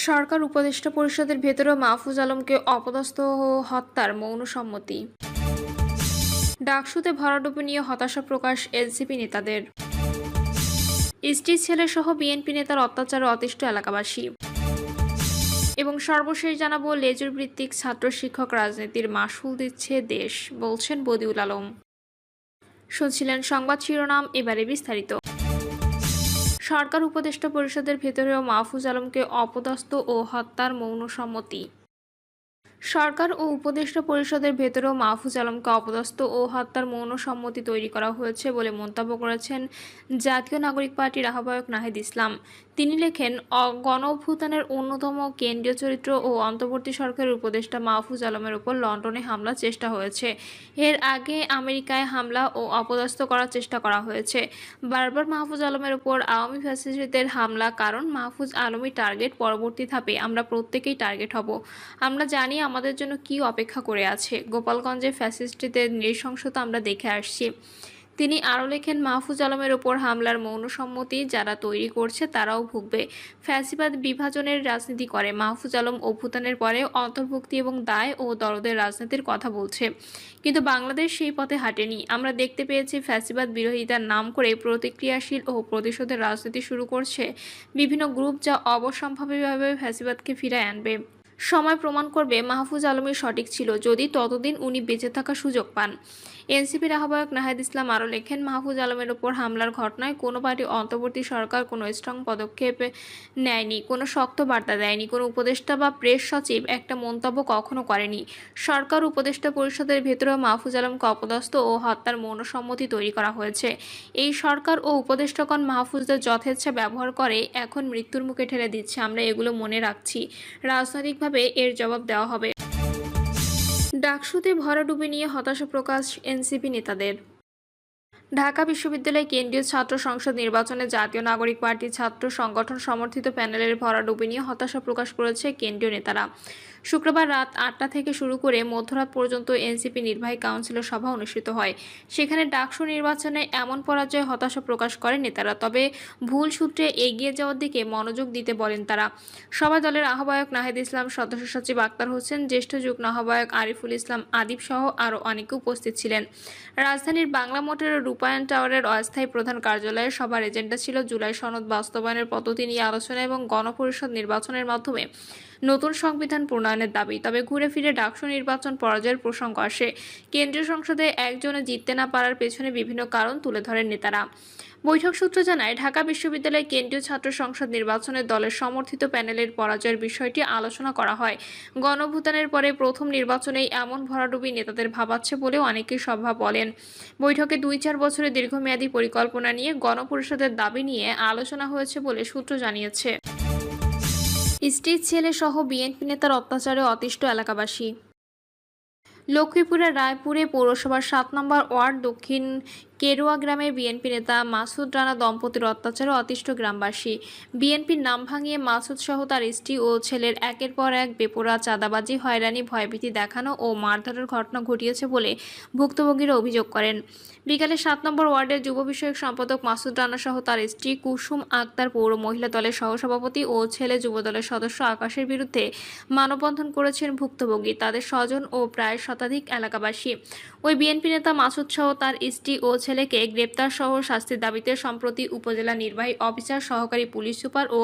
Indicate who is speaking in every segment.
Speaker 1: সরকার উপদেষ্টা পরিষদের ভেতরেও মাহফুজ আলমকে অপদস্থ ও হত্যার মৌন সম্মতি। ডাকসুতে ভরাডুবি নিয়ে হতাশা প্রকাশ এনসিপি নেতাদের। স্ত্রীর ছেলেসহ বিএনপি নেতার অত্যাচারে অতিষ্ঠ এলাকাবাসী। এবং সর্বশেষ জানাবো, লেজুর ভিত্তিক ছাত্র শিক্ষক রাজনীতির মাশুল দিচ্ছে দেশ, বলছেন বদিউল আলম। শুনছিলেন সংবাদ শিরোনাম, এবারে বিস্তারিত। সরকার উপদেষ্টা পরিষদের ভেতরেও মাহফুজ আলমকে অপদস্থ ও হত্যার মৌন সম্মতি। সরকার ও উপদেষ্টা পরিষদের ভেতরেও মাহফুজ আলমকে অপদস্থ ও হত্যার মৌন সম্মতি তৈরি করা হয়েছে বলে মন্তব্য করেছেন জাতীয় নাগরিক পার্টির আহ্বায়ক নাহিদ ইসলাম। তিনি লেখেন, গণঅভ্যুত্থানের অন্যতম কেন্দ্রীয় চরিত্র ও অন্তর্বর্তী সরকারের উপদেষ্টা মাহফুজ আলমের উপর লন্ডনে হামলার চেষ্টা হয়েছে। এর আগে আমেরিকায় হামলা ও অপদস্থ করার চেষ্টা করা হয়েছে। বারবার মাহফুজ আলমের উপর আওয়ামী ফ্যাসিস্টদের হামলা, কারণ মাহফুজ আলমই টার্গেট। পরবর্তী ধাপে আমরা প্রত্যেকেই টার্গেট হব। আমরা জানি আমাদের জন্য কি অপেক্ষা করে আছে। গোপালগঞ্জে ফ্যাসিস্টদের নৃশংসতা আমরা দেখে আসছি। তিনি আরও লেখেন, মাহফুজ আলমের ওপর হামলার মৌন সম্মতি যারা তৈরি করছে তারাও ভুগবে। ফ্যাসিবাদ বিভাজনের রাজনীতি করে। মাহফুজ আলম অভ্যুত্থানের পরে অন্তর্ভুক্তি এবং দায় ও দরদের রাজনীতির কথা বলছে, কিন্তু বাংলাদেশ সেই পথে হাঁটেনি। আমরা দেখতে পেয়েছি ফ্যাসিবাদ বিরোধিতার নাম করে প্রতিক্রিয়াশীল ও প্রতিশোধের রাজনীতি শুরু করছে বিভিন্ন গ্রুপ, যা অবশ্যম্ভাবীভাবে ফ্যাসিবাদকে ফিরায় আনবে। সময় প্রমাণ করবে মাহফুজ আলমই সঠিক ছিল, যদি ততদিন উনি বেঁচে থাকার সুযোগ পান। এনসিপির আহ্বায়ক নাহিদ ইসলাম আরও লেখেন, মাহফুজ আলমের ওপর হামলার ঘটনায় কোনো পার্টি অন্তর্বর্তী সরকার কোনো স্ট্রং পদক্ষেপ নেয়নি, কোনো শক্ত বার্তা দেয়নি, কোনো উপদেষ্টা বা প্রেস সচিব একটা মন্তব্য কখনো করেনি। সরকার উপদেষ্টা পরিষদের ভেতরেও মাহফুজ আলমকে অপদস্থ ও হত্যার মৌন সম্মতি তৈরি করা হয়েছে। এই সরকার ও উপদেষ্টাগণ মাহফুজদের যথেচ্ছা ব্যবহার করে এখন মৃত্যুর মুখে ঠেলে দিচ্ছে। আমরা এগুলো মনে রাখছি। রাজনৈতিকভাবে এর জবাব দেওয়া হবে। ডাকসুতে ভরাডুবি নিয়ে হতাশা প্রকাশ এনসিপি নেতাদের। ঢাকা বিশ্ববিদ্যালয় কেন্দ্রীয় ছাত্র সংসদ নির্বাচনে জাতীয় নাগরিক পার্টি ছাত্র সংগঠন সমর্থিত প্যানেলের ভরাডুবি নিয়ে হতাশা প্রকাশ করেছে কেন্দ্রীয় নেতারা। শুক্রবার রাত 8টা থেকে শুরু করে মধ্যরাত পর্যন্ত এনসিপি নির্বাহী কাউন্সিলের সভা অনুষ্ঠিত হয়। সেখানে ডাকসু নির্বাচনে এমন পরাজয়ে হতাশা প্রকাশ করেন নেতারা, তবে ভুল সূত্রে এগিয়ে যাওয়ার দিকে মনোযোগ দিতে বলেন তারা। সভায় দলের আহ্বায়ক নাহিদ ইসলাম, সদস্য সচিব আক্তার হোসেন, জ্যেষ্ঠ যুগ্ম আহ্বায়ক আরিফুল ইসলাম আদিব সহ আরও অনেকে উপস্থিত ছিলেন। রাজধানীর বাংলা মোটরের রূপায়ণ টাওয়ারের অস্থায়ী প্রধান কার্যালয়ে সভার এজেন্ডা ছিল জুলাই সনদ বাস্তবায়নের পদ্ধতি নিয়ে আলোচনা এবং গণপরিষদ নির্বাচনের মাধ্যমে নতুন সংবিধান প্রণয়নের দাবি। তবে ঘুরে ফিরে ডাকসু নির্বাচন পরাজয়ের প্রসঙ্গ আসে। কেন্দ্রীয় সংসদে একজনে জিততে না পারার পেছনে বিভিন্ন কারণ তুলে ধরেন নেতারা। বৈঠক সূত্র জানায়, ঢাকা বিশ্ববিদ্যালয় কেন্দ্রীয় ছাত্র সংসদ নির্বাচনে দলের সমর্থিত প্যানেলের পরাজয়ের বিষয়টি আলোচনা করা হয়। গণঅভ্যুত্থানের পরে প্রথম নির্বাচনেই এমন ভরাডুবি নেতাদের ভাবাচ্ছে বলেও অনেকেই সভা বলেন। বৈঠকে 2-4 বছরের দীর্ঘমেয়াদী পরিকল্পনা নিয়ে গণপরিষদের দাবি নিয়ে আলোচনা হয়েছে বলে সূত্র জানিয়েছে। স্ত্রীর ছেলে সহ বিএনপি নেতার অত্যাচারে অতিষ্ঠ এলাকাবাসী। লক্ষ্মীপুরের রায়পুরে পৌরসভার 7 নম্বর ওয়ার্ড দক্ষিণ কেরুয়া গ্রামের বিএনপি নেতা মাসুদ রানা দম্পতির অত্যাচারে অতিষ্ঠ গ্রামবাসী। বিএনপির নাম ভাঙিয়ে মাসুদ সহ তার স্ত্রী ও ছেলের একের পর এক বেপরোয়া চাঁদাবাজি, হয়রানি, ভয়ভীতি দেখানো ও মারধরের ঘটনা ঘটিয়েছে বলে ভুক্তভোগীরা অভিযোগ করেন। বিকালে 7 নম্বর ওয়ার্ডের যুব বিষয়ক সম্পাদক মাসুদ রানা সহ তার স্ত্রী কুসুম আক্তার, পৌর মহিলা দলের সহসভাপতি ও ছেলে যুব দলের সদস্য আকাশের বিরুদ্ধে মানববন্ধন করেছেন ভুক্তভোগী, তাদের স্বজন ও প্রায় শতাধিক এলাকাবাসী। ওই বিএনপি নেতা মাসুদ সহ তার স্ত্রী ও ছেলেকে গ্রেপ্তার সহ শাস্তির দাবিতে সম্প্রতি উপজেলা নির্বাহী অফিসার, সহকারী পুলিশ সুপার ও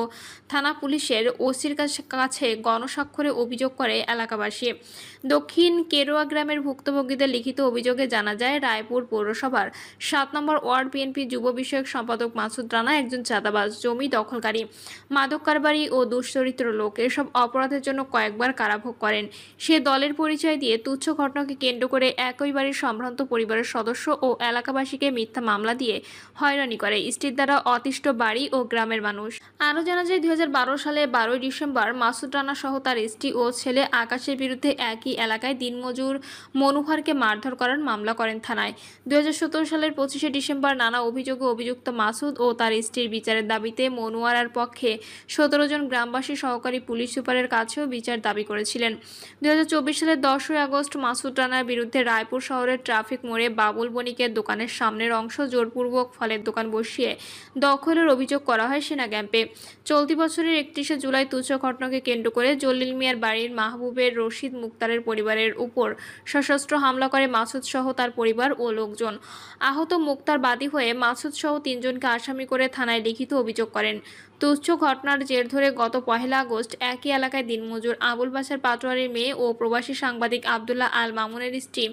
Speaker 1: থানা পুলিশের ওসির কাছে গণস্বাক্ষরে অভিযোগ করে এলাকাবাসী। দক্ষিণ কেরোয়া গ্রামের ভুক্তভোগীদের লিখিত অভিযোগে জানা যায়, রায়পুর পৌরসভার 7 নম্বর ওয়ার্ড বিএনপি যুব বিষয়ক সম্পাদক মাসুদ রানা একজন চাঁদাবাজ, জমি দখলকারী, মাদক কারবারি ও দুশ্চরিত্র লোক। এসব অপরাধের জন্য কয়েকবার কারাভোগ করেন। সে দলের পরিচয় দিয়ে তুচ্ছ ঘটনাকে কেন্দ্র করে একই বাড়ির সম্ভ্রান্ত পরিবারের সদস্য ও এলাকাবাসীকে মিথ্যা মামলা দিয়ে হয়রানি করে। স্ত্রীর দ্বারা অতিষ্ঠ বাড়ি ও গ্রামের মানুষ। আরও জানা যায়, 2012 সালে 12 ডিসেম্বর মাসুদ রানা সহ তার স্ত্রী ও ছেলে আকাশের বিরুদ্ধে একই এলাকায় দিনমজুর মনোহরকে মারধর করার মামলা করেন থানায়। 2017 সালের 25 ডিসেম্বর নানা অভিযোগে অভিযুক্ত মাসুদ ও তার স্ত্রীর বিচারের দাবিতে মনোয়ারার পক্ষে 17 জন গ্রামবাসী সহকারী পুলিশ সুপারের কাছেও বিচার দাবি করেছিলেন। 2024 সালের 10 আগস্ট মাসুদ রানার বিরুদ্ধে রায়পুর শহরের ট্রাফিক মোড়ে বাবুল বণিকের দোকানের সামনে সামনের অংশ জোরপূর্বক ফলের দোকান বসিয়ে দখলের অভিযোগ করা হয় সেনা ক্যাম্পে। চলতি বছরের 31শে জুলাই তুচ্ছ ঘটনাকে কেন্দ্র করে জলিল মিয়ার বাড়ির মাহবুবের রশিদ মুক্তারের পরিবারের উপর সশস্ত্র হামলা করে মাসুদ সহ তার পরিবার ও লোকজন। আহত মুক্তার বাদী হয়ে মাসুদ সহ 3 জনকে আসামি করে থানায় লিখিত অভিযোগ করেন। তুচ্ছ ঘটনার জের ধরে গত 1 আগস্ট একই এলাকায় দিনমজুর আবুল বাশার পাটোয়ারির মেয়ে ও প্রবাসী সাংবাদিক আবদুল্লাহ আল মামুনের স্ত্রী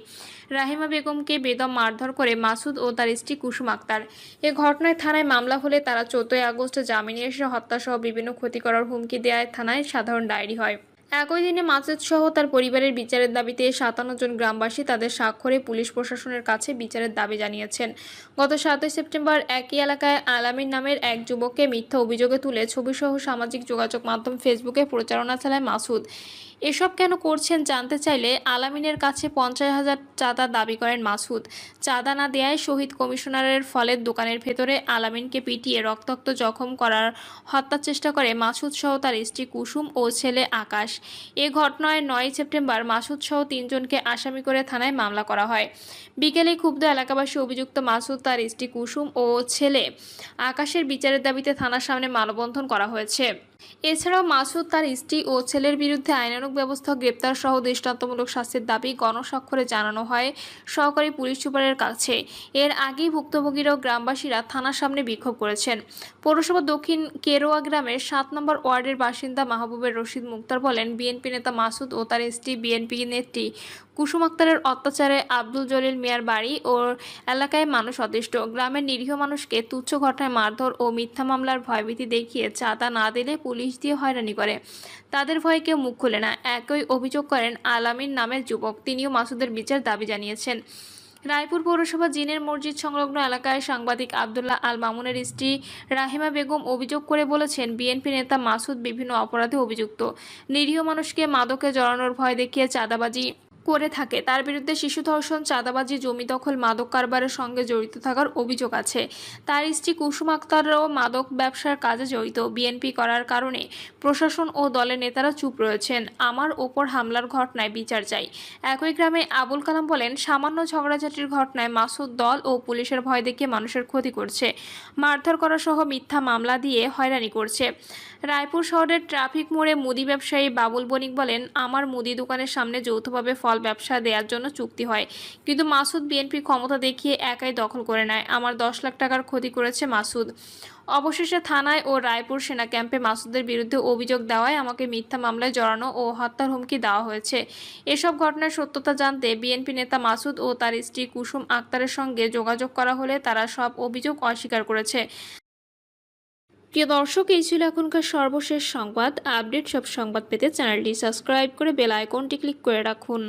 Speaker 1: রাহিমা বেগমকে বেদম মারধর করে মাসুদ ও তার স্ত্রী কুসুম আক্তার। এ ঘটনায় থানায় মামলা হলে তারা 14 আগস্ট জামিনে এসে হত্যাসহ বিভিন্ন ক্ষতি করার হুমকি দেওয়ায় থানায় সাধারণ ডায়েরি হয়। একই দিনে মাসুদ সহ তার পরিবারের বিচারের দাবিতে 57 জন গ্রামবাসী তাদের স্বাক্ষরে পুলিশ প্রশাসনের কাছে বিচারের দাবি জানিয়েছেন। গত 7 সেপ্টেম্বর একই এলাকায় আলামিন নামের এক যুবককে মিথ্যা অভিযোগে তুলে ছবিসহ সামাজিক যোগাযোগ মাধ্যম ফেসবুকে প্রচারণা চালায় মাসুদ। এসব কেন করছেন জানতে চাইলে আলামিনের কাছে 50,000 চাঁদা দাবি করেন মাসুদ। চাঁদা না দেয়ায় শহীদ কমিশনারের ফলের দোকানের ভেতরে আলামিনকে পিটিয়ে রক্তাক্ত জখম করার হত্যার চেষ্টা করে মাসুদ সহ তার স্ত্রী কুসুম ও ছেলে আকাশ। এ ঘটনায় 9 সেপ্টেম্বর মাসুদ সহ 3 জনকে আসামি করে থানায় মামলা করা হয়। বিকেলে ক্ষুব্ধ এলাকাবাসী অভিযুক্ত মাসুদ, তার স্ত্রী কুসুম ও ছেলে আকাশের বিচারের দাবিতে থানার সামনে মানববন্ধন করা হয়েছে। এছাড়াও মাসুদ, তার স্ত্রী ও ছেলের বিরুদ্ধে আইনানুগ ব্যবস্থা, গ্রেপ্তার সহ দৃষ্টান্তমূলক শাস্তির দাবি গণস্বাক্ষরে জানানো হয় সহকারী পুলিশ সুপারের কাছে। এর আগেই ভুক্তভোগীরা ও গ্রামবাসীরা থানার সামনে বিক্ষোভ করেছেন। পৌরসভা দক্ষিণ কেরোয়া গ্রামের 7 নম্বর ওয়ার্ডের বাসিন্দা মাহবুবের রশিদ মুক্তার বলেন, বিএনপি নেতা মাসুদ ও তার স্ত্রী বিএনপি নেত্রী কুসুম আক্তারের অত্যাচারে আব্দুল জলিল মিয়ার বাড়ি ও এলাকায় মানুষ অতিষ্ঠ। গ্রামের নিরীহ মানুষকে তুচ্ছ ঘটনায় মারধর ও মিথ্যা মামলার ভয়ভীতি দেখিয়ে চাঁদা না দিলে পুলিশ দিয়ে হয়রানি করে। তাদের ভয়ে কেউ মুখ খুলে না। একই অভিযোগ করেন আলামিন নামের যুবক। তিনিও মাসুদের বিচার দাবি জানিয়েছেন। রায়পুর পৌরসভা জিনের মসজিদ সংলগ্ন এলাকায় সাংবাদিক আবদুল্লাহ আল মামুনের স্ত্রী রাহিমা বেগম অভিযোগ করে বলেছেন, বিএনপি নেতা মাসুদ বিভিন্ন অপরাধে অভিযুক্ত। নিরীহ মানুষকে মাদকে জড়ানোর ভয় দেখিয়ে চাঁদাবাজি করে থাকে। তার বিরুদ্ধে শিশু ধর্ষণ, চাঁদাবাজি, জমি দখল, মাদক কারবারের সঙ্গে জড়িত থাকার অভিযোগ আছে। তার স্ত্রী কুসুম আক্তারও মাদক ব্যবসার কাজে জড়িত। বিএনপি করার কারণে প্রশাসন ও দলের নেতারা চুপ রয়েছেন। আমার ওপর হামলার ঘটনায় বিচার চাই। একই গ্রামে আবুল কালাম বলেন, সামান্য ঝগড়াঝাটির ঘটনায় মাসুদ দল ও পুলিশের ভয় দেখিয়ে মানুষের ক্ষতি করছে, মারধর করা সহ মিথ্যা মামলা দিয়ে হয়রানি করছে। রায়পুর শহরের ট্রাফিক মোড়ে মুদি ব্যবসায়ী বাবুল বণিক বলেন, আমার মুদি দোকানের সামনে যৌথভাবে ফল ব্যবসা দেওয়ার জন্য চুক্তি হয়, কিন্তু মাসুদ বিএনপি ক্ষমতা দেখিয়ে একাই দখল করে নেয়। আমার 10 লাখ টাকার ক্ষতি করেছে মাসুদ। অবশেষে থানায় ও রায়পুর সেনা ক্যাম্পে মাসুদের বিরুদ্ধে অভিযোগ দেওয়ায় আমাকে মিথ্যা মামলায় জড়ানো ও হত্যার হুমকি দেওয়া হয়েছে। এসব ঘটনার সত্যতা জানতে বিএনপি নেতা মাসুদ ও তার স্ত্রী কুসুম আক্তারের সঙ্গে যোগাযোগ করা হলে তারা সব অভিযোগ অস্বীকার করেছে। প্রিয় দর্শক, এই ছিল এখনকার সর্বশেষ সংবাদ। আপডেট সব সংবাদ পেতে চ্যানেলটি সাবস্ক্রাইব করে বেল আইকনটি ক্লিক করে রাখুন।